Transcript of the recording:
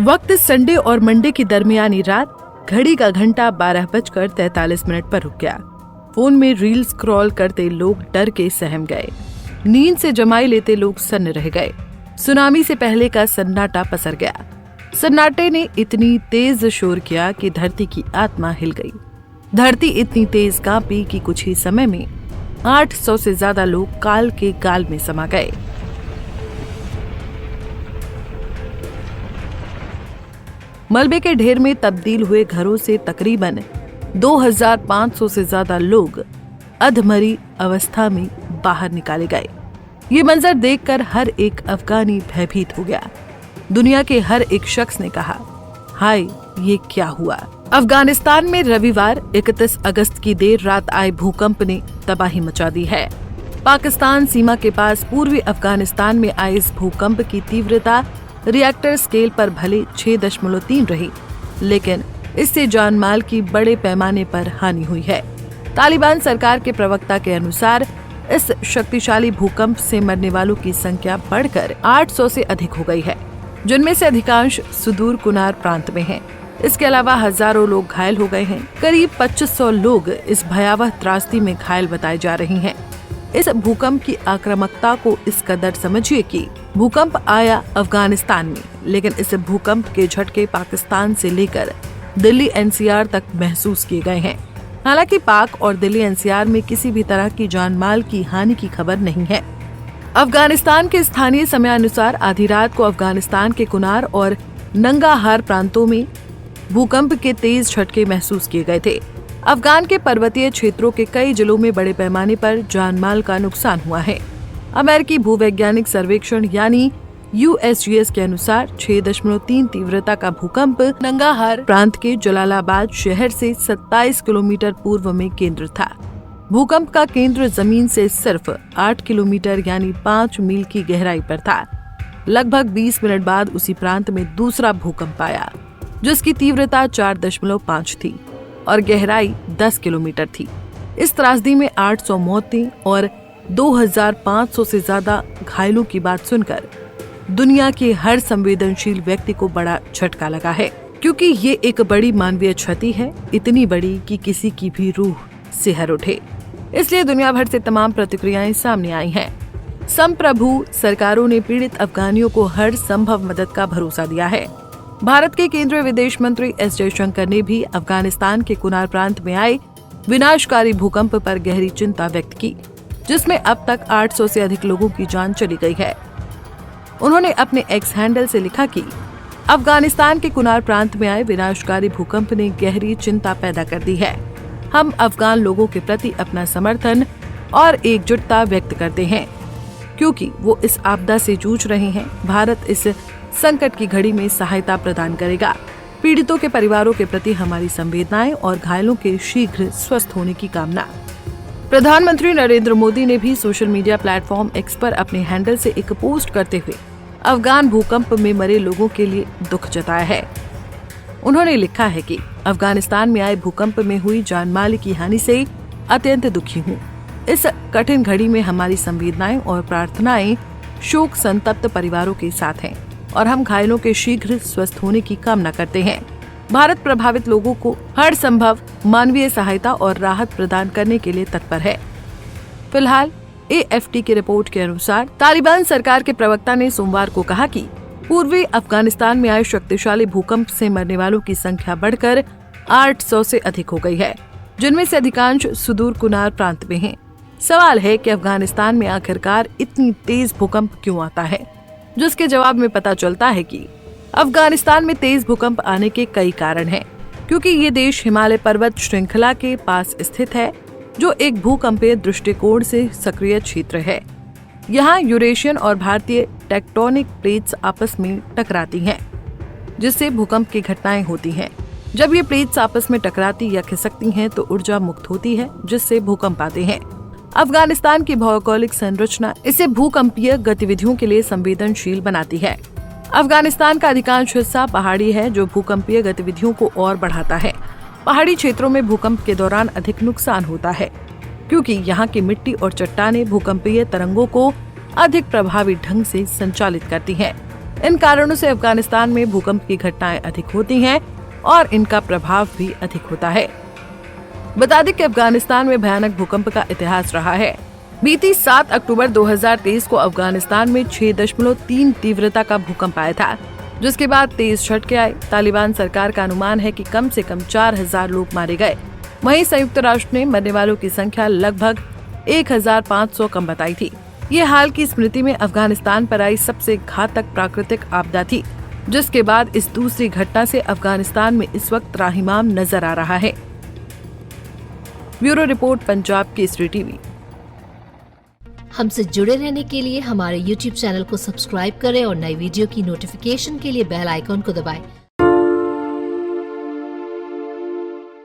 वक्त संडे और मंडे की दरमियानी रात। घड़ी का घंटा 12:43 पर रुक गया। फोन में रील स्क्रॉल करते लोग डर के सहम गए। नींद से जमाई लेते लोग सन्न रह गए। सुनामी से पहले का सन्नाटा पसर गया। सन्नाटे ने इतनी तेज शोर किया कि धरती की आत्मा हिल गई। धरती इतनी तेज कांपी कि कुछ ही समय में 800 से ज्यादा लोग काल के गाल में समा गए। मलबे के ढेर में तब्दील हुए घरों से तकरीबन 2500 से ज्यादा लोग अधमरी अवस्था में बाहर निकाले गए। ये मंजर देखकर हर एक अफगानी भयभीत हो गया। दुनिया के हर एक शख्स ने कहा, हाय ये क्या हुआ। अफगानिस्तान में रविवार 31 अगस्त की देर रात आए भूकंप ने तबाही मचा दी है। पाकिस्तान सीमा के पास पूर्वी अफगानिस्तान में आए इस भूकंप की तीव्रता रिएक्टर स्केल पर भले 6.3 रही, लेकिन इससे जानमाल की बड़े पैमाने पर हानि हुई है। तालिबान सरकार के प्रवक्ता के अनुसार इस शक्तिशाली भूकंप से मरने वालों की संख्या बढ़कर 800 से अधिक हो गई है, जिनमें से अधिकांश सुदूर कुनार प्रांत में हैं। इसके अलावा हजारों लोग घायल हो गए हैं। करीब 2500 लोग इस भयावह त्रासदी में घायल बताए जा रहे हैं। इस भूकंप की आक्रामकता को इस कदर समझिए कि भूकंप आया अफगानिस्तान में, लेकिन इस भूकंप के झटके पाकिस्तान से लेकर दिल्ली एनसीआर तक महसूस किए गए हैं। हालांकि पाक और दिल्ली एनसीआर में किसी भी तरह की जानमाल की हानि की खबर नहीं है। अफगानिस्तान के स्थानीय समयानुसार आधी रात को अफगानिस्तान के कुनार और नंगाहार प्रांतों में भूकंप के तेज झटके महसूस किए गए थे। अफगान के पर्वतीय क्षेत्रों के कई जिलों में बड़े पैमाने पर जानमाल का नुकसान हुआ है। अमेरिकी भूवैज्ञानिक सर्वेक्षण यानी USGS के अनुसार 6.3 तीव्रता का भूकंप नंगाहार प्रांत के जलालाबाद शहर से 27 किलोमीटर पूर्व में केंद्र था। भूकंप का केंद्र जमीन से सिर्फ 8 किलोमीटर यानी 5 मील की गहराई पर था। लगभग 20 मिनट बाद उसी प्रांत में दूसरा भूकंप आया, जिसकी तीव्रता 4.5 थी और गहराई 10 किलोमीटर थी। इस त्रासदी में 800 मौतें और 2500 से ज्यादा घायलों की बात सुनकर दुनिया के हर संवेदनशील व्यक्ति को बड़ा झटका लगा है, क्योंकि ये एक बड़ी मानवीय क्षति है, इतनी बड़ी कि किसी की भी रूह सिहर उठे। इसलिए दुनिया भर से तमाम प्रतिक्रियाएं सामने आई हैं। संप्रभु सरकारों ने पीड़ित अफगानियों को हर संभव मदद का भरोसा दिया है। भारत के केंद्रीय विदेश मंत्री एस जयशंकर ने भी अफगानिस्तान के कुनार प्रांत में आए विनाशकारी भूकंप पर गहरी चिंता व्यक्त की, जिसमें अब तक 800 से अधिक लोगों की जान चली गई है। उन्होंने अपने एक्स हैंडल से लिखा कि अफगानिस्तान के कुनार प्रांत में आए विनाशकारी भूकंप ने गहरी चिंता पैदा कर दी है। हम अफगान लोगों के प्रति अपना समर्थन और एकजुटता व्यक्त करते हैं, क्योंकि वो इस आपदा से जूझ रहे हैं। भारत इस संकट की घड़ी में सहायता प्रदान करेगा। पीड़ितों के परिवारों के प्रति हमारी संवेदनाएं और घायलों के शीघ्र स्वस्थ होने की कामना। प्रधानमंत्री नरेंद्र मोदी ने भी सोशल मीडिया प्लेटफॉर्म एक्स पर अपने हैंडल से एक पोस्ट करते हुए अफगान भूकंप में मरे लोगों के लिए दुख जताया है। उन्होंने लिखा है कि अफगानिस्तान में आए भूकंप में हुई जानमाल की हानि से अत्यंत दुखी हूँ। इस कठिन घड़ी में हमारी संवेदनाएं और प्रार्थनाएं शोक संतप्त परिवारों के साथ हैं और हम घायलों के शीघ्र स्वस्थ होने की कामना करते हैं। भारत प्रभावित लोगों को हर संभव मानवीय सहायता और राहत प्रदान करने के लिए तत्पर है। फिलहाल AFT की रिपोर्ट के अनुसार तालिबान सरकार के प्रवक्ता ने सोमवार को कहा कि पूर्वी अफगानिस्तान में आए शक्तिशाली भूकंप से मरने वालों की संख्या बढ़कर 800 से अधिक हो गई है, जिनमें से अधिकांश सुदूर कुनार प्रांत में हैं। सवाल है कि अफगानिस्तान में आखिरकार इतनी तेज भूकंप क्यों आता है, जिसके जवाब में पता चलता है कि अफगानिस्तान में तेज भूकंप आने के कई कारण हैं, क्योंकि ये देश हिमालय पर्वत श्रृंखला के पास स्थित है, जो एक भूकंपीय दृष्टिकोण से सक्रिय क्षेत्र है। यहाँ यूरेशियन और भारतीय टेक्टोनिक प्लेट्स आपस में टकराती हैं, जिससे भूकंप की घटनाएं होती हैं। जब ये प्लेट्स आपस में टकराती या खिसकती हैं, तो ऊर्जा मुक्त होती है, जिससे भूकंप आते हैं। अफगानिस्तान की भौगोलिक संरचना इसे भूकंपीय गतिविधियों के लिए संवेदनशील बनाती है। अफगानिस्तान का अधिकांश हिस्सा पहाड़ी है, जो भूकंपीय गतिविधियों को और बढ़ाता है। पहाड़ी क्षेत्रों में भूकंप के दौरान अधिक नुकसान होता है, क्योंकि यहाँ की मिट्टी और चट्टानें भूकंपीय तरंगों को अधिक प्रभावी ढंग से संचालित करती हैं। इन कारणों से अफगानिस्तान में भूकंप की घटनाएं अधिक होती हैं और इनका प्रभाव भी अधिक होता है। बता दें कि अफगानिस्तान में भयानक भूकंप का इतिहास रहा है। बीती 7 अक्टूबर 2023 को अफगानिस्तान में 6.3 तीव्रता का भूकंप आया था, जिसके बाद तेज झटके आए। तालिबान सरकार का अनुमान है कि कम से कम 4000 लोग मारे गए। वहीं संयुक्त राष्ट्र ने मरने वालों की संख्या लगभग 1500 कम बताई थी। ये हाल की स्मृति में अफगानिस्तान पर आई सबसे घातक प्राकृतिक आपदा थी, जिसके बाद इस दूसरी घटना से अफगानिस्तान में इस वक्त त्राहिमाम नजर आ रहा है। Bureau report, Punjab Kesari TV. हमसे जुड़े रहने के लिए हमारे YouTube चैनल को सब्सक्राइब करें और नई वीडियो की नोटिफिकेशन के लिए बेल आइकॉन को दबाएं।